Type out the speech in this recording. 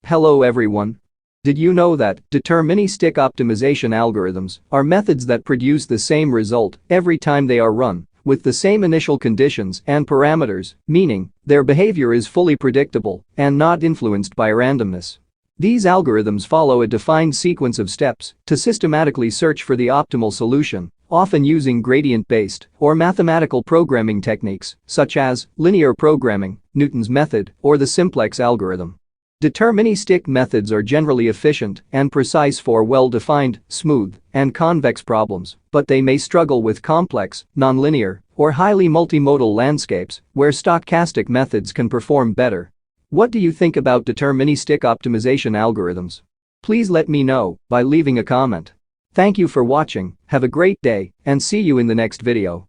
Hello everyone. Did you know that deterministic optimization algorithms are methods that produce the same result every time they are run, with the same initial conditions and parameters, meaning their behavior is fully predictable and not influenced by randomness? These algorithms follow a defined sequence of steps to systematically search for the optimal solution, often using gradient-based or mathematical programming techniques such as linear programming, Newton's method, or the simplex algorithm. Deterministic methods are generally efficient and precise for well-defined, smooth, and convex problems, but they may struggle with complex, nonlinear, or highly multimodal landscapes where stochastic methods can perform better. What do you think about deterministic optimization algorithms? Please let me know by leaving a comment. Thank you for watching, have a great day, and see you in the next video.